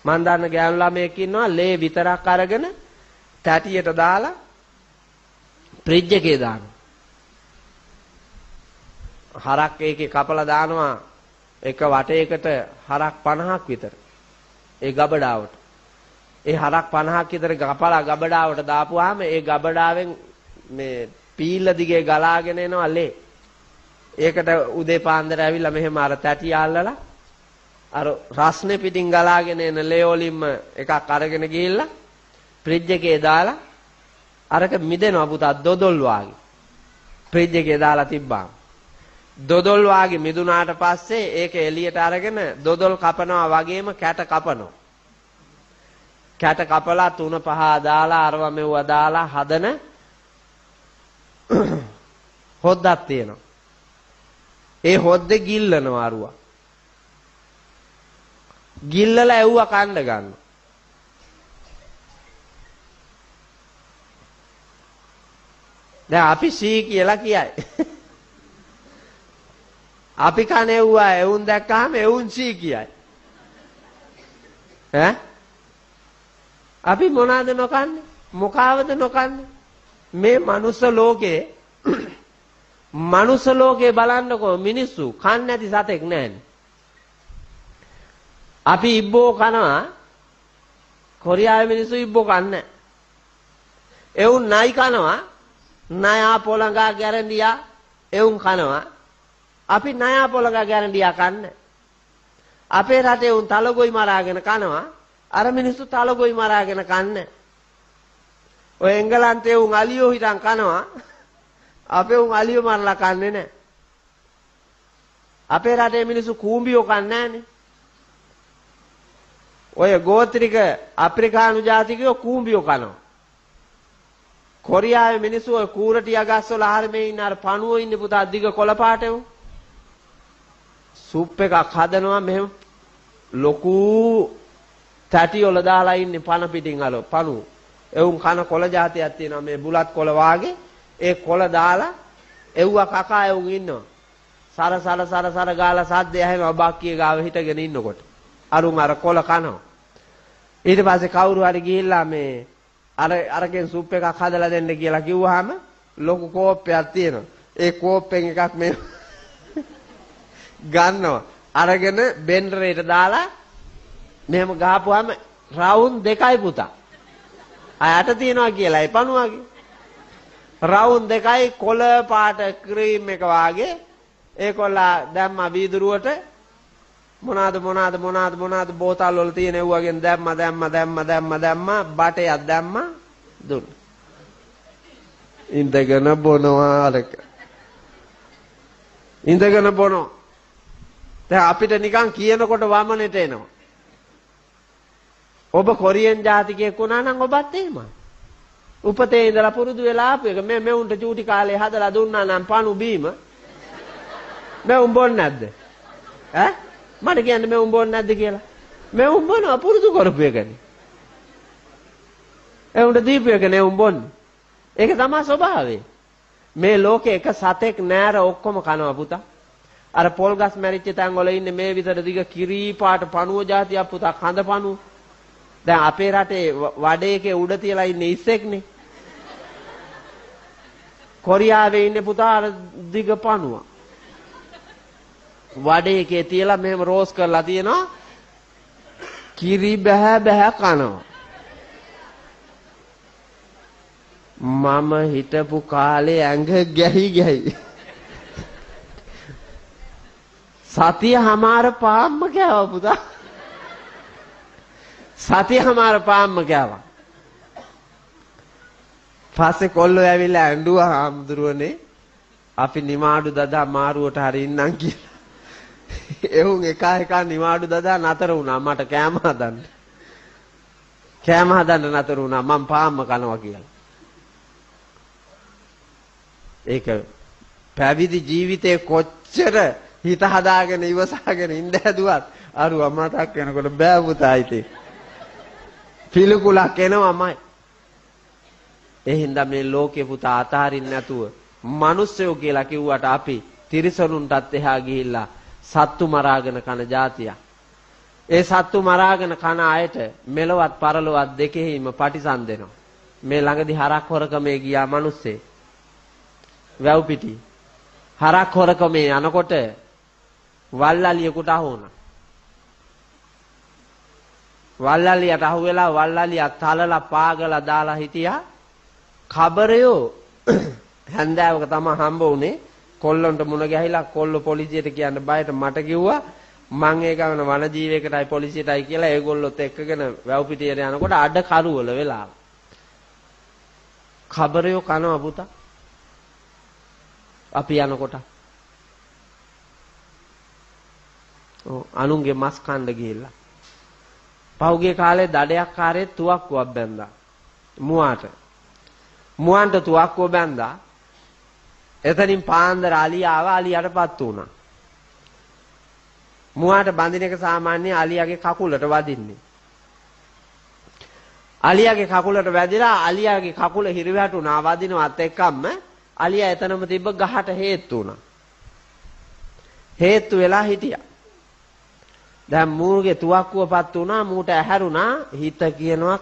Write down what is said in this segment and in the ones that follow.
මන් දන්න ගෑනු ළමයෙක් ඉන්නවා ලේ විතරක් අරගෙන තැටියට දාලා ෆ්‍රිජ් එකේ දානවා. හරක් ඒකේ කපලා දානවා එක වටයකට හරක් 50ක් විතර. ඒ ගබඩාවට. ඒ හරක් 50ක් විතර කපලා ගබඩාවට දාපුවාම ඒ ගබඩාවෙන් මේ පීල්ල දිගේ ගලාගෙන එනවා ලේ. ඒකට උදේ පාන්දර ඇවිල්ලා මෙහෙම අර තැටි අල්ලලා අර රස්නේ පිටින් ගලාගෙන එන ලේ වලින්ම එකක් අරගෙන ගිහිල්ලා ෆ්‍රිජ් එකේ දාලා අරක මිදෙනවා පුතා දොදොල් වාගේ. ෆ්‍රිජ් එකේ දාලා තිබ්බාම දොදොල් වාගේ මිදුනාට පස්සේ ඒක එළියට අරගෙන දොදොල් කපනවා වගේම කැට කපනවා. කැට කපලා 3-5 දාලා අරව මෙව්වා දාලා හදන හොද්දක් තියෙනවා. ඒ හොද්දේ ගිල්ලනවා අරුවා. ගිල්ලලා ඇව්වා කන්න ගන්න. දැන් අපි සී කියලා කියයි. අපි කණෙව්වා එවුන් දැක්කහම එවුන් සී කියයි. ඈ? අපි මොනවාද නොකන්නේ? මොකාවද නොකන්නේ? මේ මනුස්ස ලෝකේ මනුස්ස ලෝකේ බලන්නකෝ මිනිස්සු කන්නේ නැති සතෙක් නැහැනේ. අපි ඉබ්බෝ කනවා කොරියාවේ මිනිස්සු ඉබ්බෝ කන්නේ. එවුන් නයි කනවා නයා පොළඟා ගැරන්ඩියා එවුන් කනවා. අපි නයා පොළඟා ගැරන්ඩියා කන්නේ. අපේ රටේ උන් තලගොයි මරාගෙන කනවා. අර මිනිස්සු තලගොයි මරාගෙන කන්නේ. ඔය එංගලන්තේ උන් අලියෝ හිටන් කනවා. අපේ උන් අලියෝ මරලා කන්නේ නැහැ. අපේ රටේ මිනිස්සු කූඹියෝ කන්නේ නැහනේ. ඔය ගෝත්‍රික අප්‍රිකානු ජාතිකයෝ කූඹියෝ කනවා. කොරියාවේ මිනිස්සු ඔය කූරටි අගස්වල ආහාරමේ ඉන්න අර පණුවෝ ඉන්නේ පුතා දිග කොළ පාටේ උන්. සුප් එකක් හදනවා මෙහෙම ලොකු තැටි වල දාලා ඉන්නේ පණ පිටින් අර පණුවෝ. එවුන් කන කොළ జాතියක් තියෙනවා මේ බුලත් කොළ වාගේ. ඒ කොළ දාලා එව්වා කකා එවුන් ඉන්නවා. සර ගාලා සද්දය ඇහෙනවා බක්කිය ගාව හිටගෙන ඉන්නකොට. අරුන් අර කොළ කනවා. ඊට පස්සේ කවුරු හරි ගිහිල්ලා මේ අරගෙන් සුප් එකක් හදලා දෙන්න කියලා කිව්වහම ලොකු කෝප්පයක් තියෙනවා. ඒ කෝප්පෙන් එකක් මේ ගන්නවා. අරගෙන බෙන්ඩරේට දාලා මෙහෙම ගහපුවාම රවුන්ඩ් 2යි පුතා. අයට තියනවා කියලා ඒ පණුවාගේ. රවුන්ඩ් 2යි කොළ පාට ක්‍රීම් එක වාගේ ඒකොල්ලා දැම්මා වීදුරුවට මොනවාද බෝතල් වල තියෙන ඒවගෙන් දැම්ම බටයක් දැම්ම දුන්න. ඉඳගෙන බොනවා අරක. ඉඳගෙන බොනවා. දැන් අපිට නිකන් කියනකොට වමනෙට එනවා. ඔබ කොරියන් ජාතිකයෙක් වුණා නම් ඔබත් එහෙමයි. උපතේ ඉඳලා පුරුදු වෙලා ආපු එක මේ උන්ට චූටි කාලේ හදලා දුන්නා නම් පණු බීම මේ උඹ බොන්නේ නැද්ද? ඈ? මට කියන්නේ මේ උඹ බොන්නේ නැද්ද කියලා. මේ උඹ බොනවා පුරුදු කරපු එකනේ. ඒ උන්ට දීපු එකනේ උඹ බොන්නේ. ඒක තමයි ස්වභාවය. මේ ලෝකේ එක සතෙක් නෑර ඔක්කොම කනවා පුතා. අර පොල් ගස් මැරිච්ච තැන් වල ඉන්නේ මේ විතර දිග කිරී පාට පණුව జాතියක් පුතා කඳ පණුව. දැන් අපේ රටේ වඩේකේ උඩ තියලා ඉන්නේ ඉස්සෙක්නේ. කොරියාවේ ඉන්නේ පුතා අර දිග පණුව. වඩේකේ තියලා මෙහෙම රෝස් කරලා තියෙනවා. කිරි බෑ කනවා. මම හිටපු කාලේ ඇඟ ගැහි සතිය හමාර පාම්ම කෑවා පුතා. සතිය හමාර පාම්ම කෑවා. පස්සේ කොල්ලෝ ඇවිල්ලා ඇඬුවා හාමුදුරුවනේ අපි නිමාඩු දදා මාරුවට හරි ඉන්නම් කියලා. එවුන් එක නිමාඩු දදා නතර වුණා මට කෑම හදන්න නතර වුණා මම පාම්ම කනවා කියලා. ඒක පැවිදි ජීවිතේ කොච්චර හිත හදාගෙන ඉවසාගෙන ඉඳ හැදුවත් අරුවා මතක් වෙනකොට බෑ පුතා ඉතින්. පිළිකුලක් එනවමයි. ඒ හින්දා මේ ලෝකේ පුතා අතාරින්න නැතුව මිනිස්සයෝ කියලා කිව්වට අපි තිරිසනුන්ටත් එහා ගිහිල්ලා සත්තු මරාගෙන කන జాතියක්. ඒ සත්තු මරාගෙන කන අයට මෙලවත් පරලොවත් දෙකෙහිම පටිසන් දෙනවා. මේ ළඟදී හරක් හොරකමේ ගියා මිනිස්සේ. වැව් පිටි. හරක් හොරකමේ යනකොට වල්ලාලියෙකුට අහු වුණා. වල්ලාලියට අහු වෙලා වල්ලාලියා තලලා පාගලා දාලා හිටියා. කබරයෝ හැන්දෑවක තමයි හම්බ වුණේ. කොල්ලොන්ට මුණ ගැහිලා කොල්ල පොලිසියට කියන්න බයට මට කිව්වා මං ඒ ගමන වනජීවයකටයි පොලිසියටයි කියලා ඒගොල්ලොත් එක්කගෙන වැව් පිටියට යනකොට අඩ කරුවල වෙලා. කබරයෝ කනවා පුතා. අපි යනකොට. අනුන්ගේ මස් කන්න ගිහිල්ලා. පහුගිය කාලේ දඩයක් කාරේ තුවක්කුවක් බැන්දා. මුවන්ට තුවක්කුව බැන්දා. එතනින් පාන්දර අලිය ආවා අලියටපත් වුණා. මුවාට බඳින එක සාමාන්‍ය අලියාගේ කකුලට වදින්නේ. අලියාගේ කකුලට වැදිලා අලියාගේ කකුල හිරිවැටුණා වදිනවත් එක්කම අලියා එතනම තිබ්බ ගහට හේතු වුණා. හේතු වෙලා හිටියා. දැන් මූගේ තුවක්කුවපත් වුණා මූට ඇහැරුණා හිත කියනවා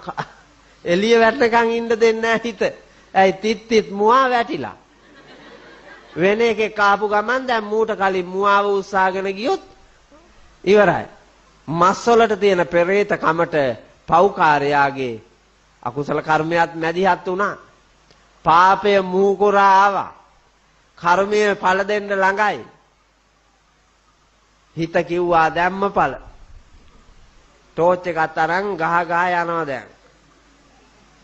එළිය වැටෙනකන් ඉන්න දෙන්නේ නැහැ හිත. ඇයි තිත් මුවා වැටිලා. වෙන එකෙක් ආපු ගමන් දැන් මූට කලින් මුවාව උස්සාගෙන ගියොත් ඉවරයි. මස්සොලට තියෙන පෙරේත කමට පව්කාරයාගේ අකුසල කර්මයක් මැදිහත් වුණා. පාපය මූකුරා ආවා. කර්මයේ ඵල දෙන්න ළඟයි. හිත කිව්වා දැම්ම ඵල. ටෝච් එකත් අරන් ගහ යනවා දැන්.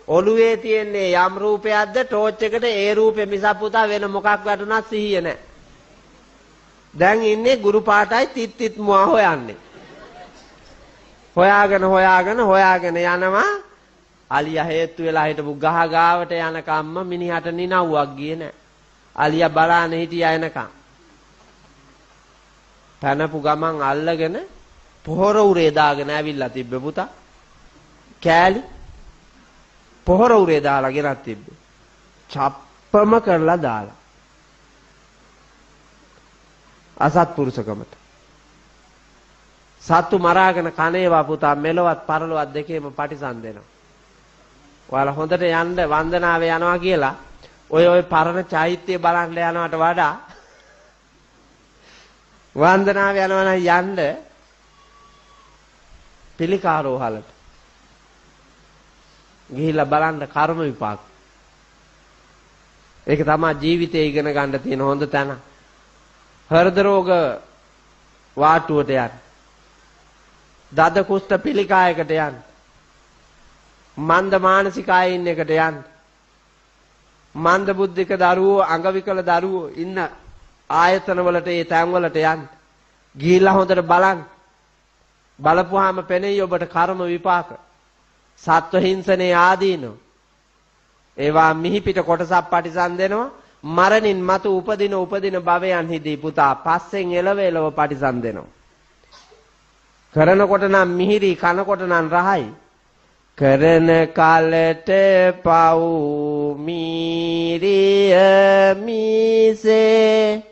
ඔළුවේ තියෙන්නේ යම් රූපයක්ද ටෝච් එකට ඒ රූපෙ මිසක් පුතා වෙන මොකක් වැටුණත් සිහිය නැහැ. දැන් ඉන්නේ ගුරු පාටයි තිත් මුවා හොයන්නේ. හොයාගෙන යනවා. අලියා හේතු වෙලා හිටපු ගහ ගාවට යනකම්ම මිනිහට නිනව්වක් ගියේ නැහැ. අලියා බලාන හිටියා එනකම්. පැනපු ගමන් අල්ලගෙන පොහොර උරේ දාගෙන ඇවිල්ලා තිබ්බ පුතා. කෑලි පොහොර උරේ දාලා ගෙනත් තිබ්බේ. චප්පම කරලා දාලා. අසත්පුරුෂකමට. සත්තු මරාගෙන කනේවා පුතා මෙලවත් පරලොවත් දෙකේම පටිසන් දෙනවා. ඔයාලා හොඳට යන්න වන්දනාවේ යනවා කියලා ඔය පරණ චෛත්‍ය බලන්න යනවට වඩා වන්දනාවේ යනවා නම් යන්න පිළිකාරෝහලට ගිහිල්ලා බලන්න කර්ම විපාක. ඒක තමයි ජීවිතේ ඉගෙන ගන්න තියෙන හොඳ තැන. හෘද රෝග වාටුවට යන්න. දද කුෂ්ඨ පිළිකායකට යන්න. මන්ද මානසික අයින් එකට යන්න. මන්ද බුද්ධික දරුවෝ අංගවිකල දරුවෝ ඉන්න ආයතන වලට ඒ තැන් වලට යන්න. ගිහිල්ලා හොඳට බලන්න. බලපුවාම පෙනෙයි ඔබට කර්ම විපාක. සත්ව හිංසනේ ආදීනෝ. ඒවා මිහිපිට කොටසක් පටිසන් දෙනවා. මරණින් මතු උපදින භවයන් හිදී පුතා පස්සෙන් එලව පටිසන් දෙනවා. කරනකොට නම් මිහිරි කනකොට නම් රහයි. කරන කලට පව් මීරිය මිසේ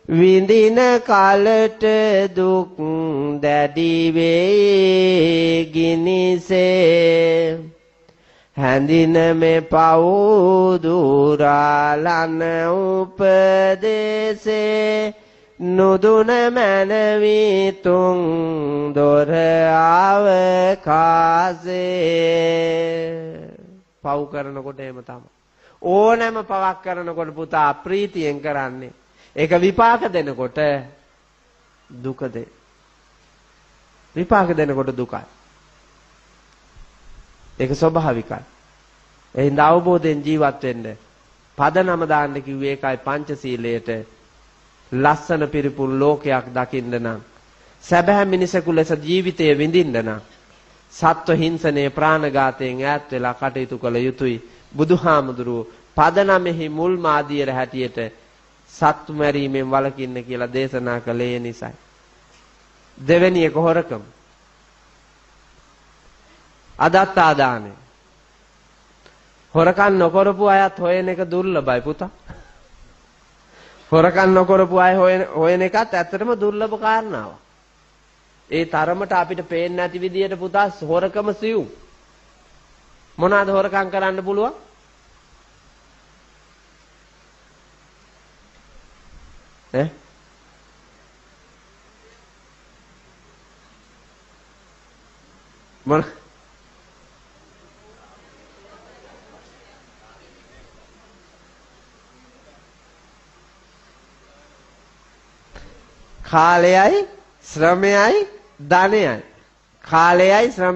විඳින කලට දුක් දැඩි වේ ගිනිසේ හැඳින මේ පව් දුරාලන උපදේසේ නුදුන මනවි තුන් දොර අවකාසේ. පව් කරනකොට එහෙම තමයි. ඕනෑම පවක් කරනකොට පුතා ප්‍රීතියෙන් කරන්නේ. ඒක විපාක දෙනකොට දුකද? විපාක දෙනකොට දුකයි. ඒක ස්වභාවිකයි. එහෙනම් අවබෝධයෙන් ජීවත් වෙන්න. පදනම දාන්න කිව්වේ ඒකයි පංචශීලයට. ලස්සන පිරිපුන් ලෝකයක් දකින්න නම් සැබෑ මිනිසෙකු ලෙස ජීවිතය විඳින්න නම් සත්ව හිංසනයේ ප්‍රාණඝාතයෙන් ඈත් වෙලා කටයුතු කළ යුතුයි. බුදුහාමුදුරුවෝ පදනමෙහි මුල් මාදියර හැටියට සත්තු මැරීමෙන් වළකින්න කියලා දේශනා කළේ නිසයි. දෙවෙනි එක හොරකම. අදත්තා දානය. හොරකම් නොකරපු අයත් හොයන එක දුර්ලභයි පුතා. හොරකම් නොකරපු අය හොයන එකත් ඇත්තටම දුර්ලභ කාරණාවක්. ඒ තරමට අපිට පේන්නේ නැති විදියට පුතා හොරකම සියුම්. මොනවාද හොරකම් කරන්න පුළුවන්? ඈ මොන කාලයයි ශ්‍රමයයි ධනයයි. කාලයයි ශ්‍රම